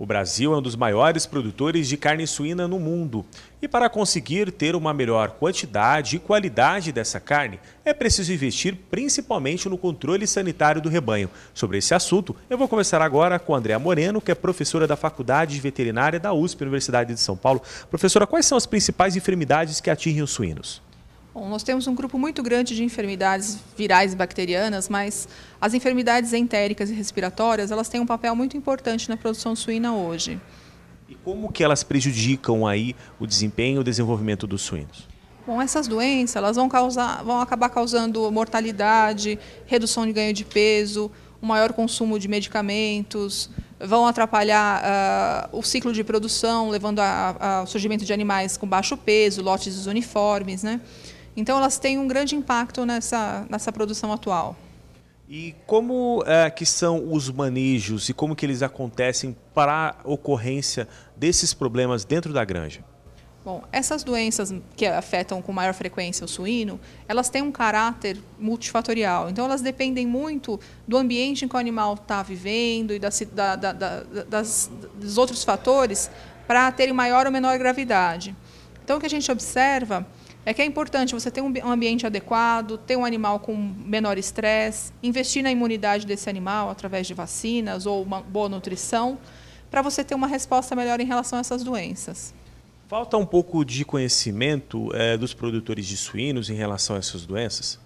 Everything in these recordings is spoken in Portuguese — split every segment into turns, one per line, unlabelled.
O Brasil é um dos maiores produtores de carne suína no mundo. E para conseguir ter uma melhor quantidade e qualidade dessa carne, é preciso investir principalmente no controle sanitário do rebanho. Sobre esse assunto, eu vou conversar agora com a Andréa Moreno, que é professora da Faculdade de Veterinária da USP, Universidade de São Paulo. Professora, quais são as principais enfermidades que atingem os suínos?
Bom, nós temos um grupo muito grande de enfermidades virais e bacterianas, mas as enfermidades entéricas e respiratórias, elas têm um papel muito importante na produção suína hoje.
E como que elas prejudicam aí o desempenho e o desenvolvimento dos suínos?
Bom, essas doenças elas vão acabar causando mortalidade, redução de ganho de peso, um maior consumo de medicamentos, vão atrapalhar o ciclo de produção, levando ao surgimento de animais com baixo peso, lotes desuniformes, né? Então, elas têm um grande impacto nessa produção atual.
E como que são os manejos e como que eles acontecem para a ocorrência desses problemas dentro da granja?
Bom, essas doenças que afetam com maior frequência o suíno, elas têm um caráter multifatorial. Então, elas dependem muito do ambiente em que o animal está vivendo e dos outros fatores para terem maior ou menor gravidade. Então, o que a gente observa é que é importante você ter um ambiente adequado, ter um animal com menor estresse, investir na imunidade desse animal através de vacinas ou uma boa nutrição, para você ter uma resposta melhor em relação a essas doenças.
Falta um pouco de conhecimento dos produtores de suínos em relação a essas doenças?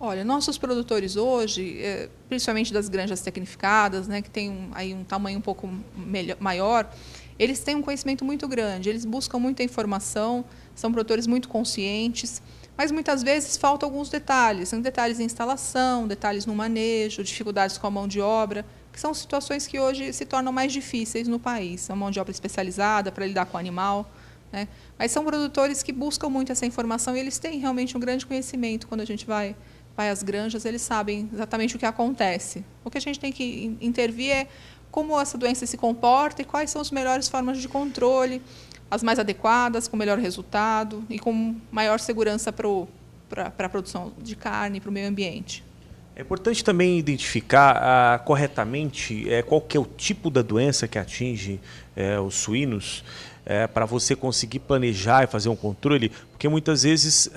Olha, nossos produtores hoje, principalmente das granjas tecnificadas, né, que tem aí um tamanho um pouco maior, eles têm um conhecimento muito grande, eles buscam muita informação, são produtores muito conscientes, mas muitas vezes faltam alguns detalhes em instalação, detalhes no manejo, dificuldades com a mão de obra, que são situações que hoje se tornam mais difíceis no país. É uma mão de obra especializada para lidar com o animal, né? Mas são produtores que buscam muito essa informação e eles têm realmente um grande conhecimento. Quando a gente vai às granjas, eles sabem exatamente o que acontece. O que a gente tem que intervir é como essa doença se comporta e quais são as melhores formas de controle, as mais adequadas, com melhor resultado e com maior segurança para a produção de carne, para o meio ambiente.
É importante também identificar corretamente qual que é o tipo da doença que atinge os suínos, para você conseguir planejar e fazer um controle, porque muitas vezes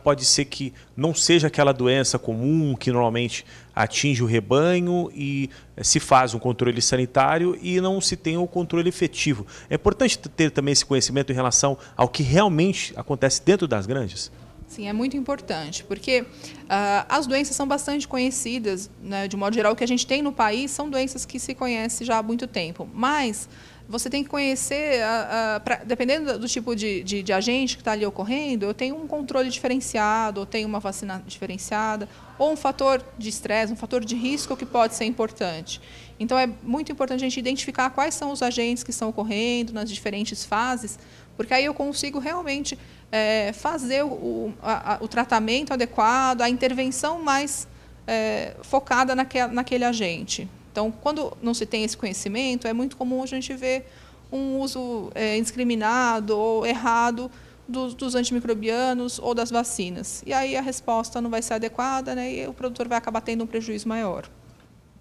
pode ser que não seja aquela doença comum que normalmente atinge o rebanho e se faz um controle sanitário e não se tem um controle efetivo. É importante ter também esse conhecimento em relação ao que realmente acontece dentro das granjas?
Sim, é muito importante, porque as doenças são bastante conhecidas, né, de modo geral, o que a gente tem no país são doenças que se conhecem já há muito tempo, mas você tem que conhecer, dependendo do tipo de agente que está ali ocorrendo, eu tenho um controle diferenciado, ou tenho uma vacina diferenciada, ou um fator de estresse, um fator de risco que pode ser importante. Então, é muito importante a gente identificar quais são os agentes que estão ocorrendo nas diferentes fases, porque aí eu consigo realmente fazer o tratamento adequado, a intervenção mais focada naquele agente. Então, quando não se tem esse conhecimento, é muito comum a gente ver um uso indiscriminado ou errado dos antimicrobianos ou das vacinas. E aí a resposta não vai ser adequada, né, e o produtor vai acabar tendo um prejuízo maior.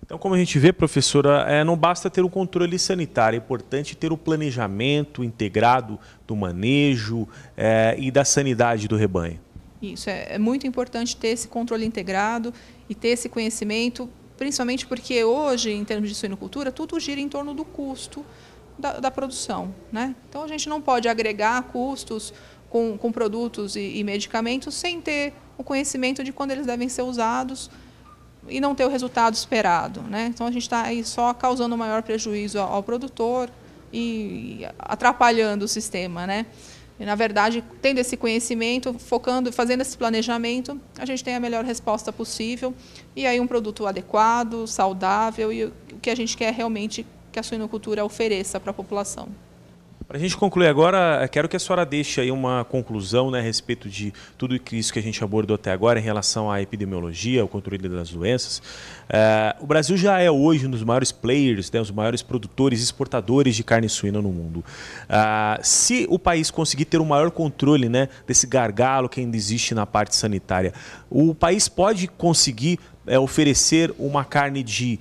Então, como a gente vê, professora, não basta ter o controle sanitário, é importante ter o planejamento integrado do manejo e da sanidade do rebanho.
Isso, é muito importante ter esse controle integrado e ter esse conhecimento, principalmente porque hoje, em termos de suinocultura, tudo gira em torno do custo da produção, né? Então, a gente não pode agregar custos com produtos e medicamentos sem ter o conhecimento de quando eles devem ser usados e não ter o resultado esperado, né? Então, a gente está aí só causando maior prejuízo ao produtor e atrapalhando o sistema, né? E, na verdade, tendo esse conhecimento, fazendo esse planejamento, a gente tem a melhor resposta possível e aí um produto adequado, saudável e o que a gente quer realmente que a suinocultura ofereça para a população.
Para a gente concluir agora, quero que a senhora deixe aí uma conclusão, né, a respeito de tudo isso que a gente abordou até agora em relação à epidemiologia, ao controle das doenças. O Brasil já é hoje um dos maiores players, né, os maiores produtores e exportadores de carne suína no mundo. Se o país conseguir ter um maior controle, né, desse gargalo que ainda existe na parte sanitária, o país pode conseguir oferecer uma carne de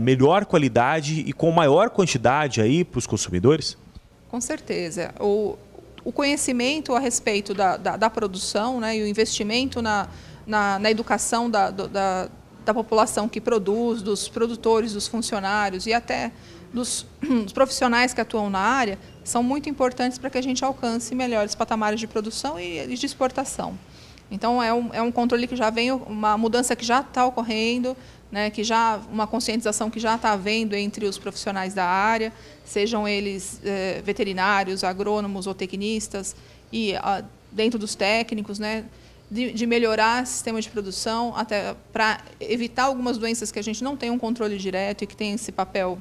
melhor qualidade e com maior quantidade aí para os consumidores?
Com certeza. O conhecimento a respeito da produção, né, e o investimento na educação da população que produz, dos produtores, dos funcionários e até dos profissionais que atuam na área, são muito importantes para que a gente alcance melhores patamares de produção e de exportação. Então, é um controle que já vem, uma mudança que já está ocorrendo, né, uma conscientização que já está havendo entre os profissionais da área, sejam eles veterinários, agrônomos ou tecnistas, e dentro dos técnicos, né, de melhorar o sistema de produção, até para evitar algumas doenças que a gente não tem um controle direto e que tem esse papel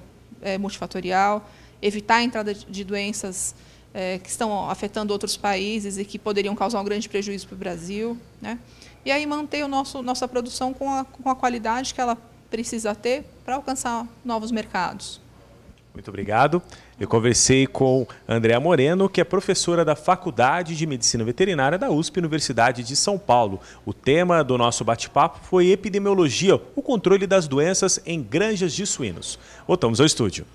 multifatorial, evitar a entrada de doenças que estão afetando outros países e que poderiam causar um grande prejuízo para o Brasil, né? E aí manter nossa produção com a qualidade que ela precisa ter para alcançar novos mercados.
Muito obrigado. Eu conversei com Andréa Moreno, que é professora da Faculdade de Medicina Veterinária da USP, Universidade de São Paulo. O tema do nosso bate-papo foi epidemiologia, o controle das doenças em granjas de suínos. Voltamos ao estúdio.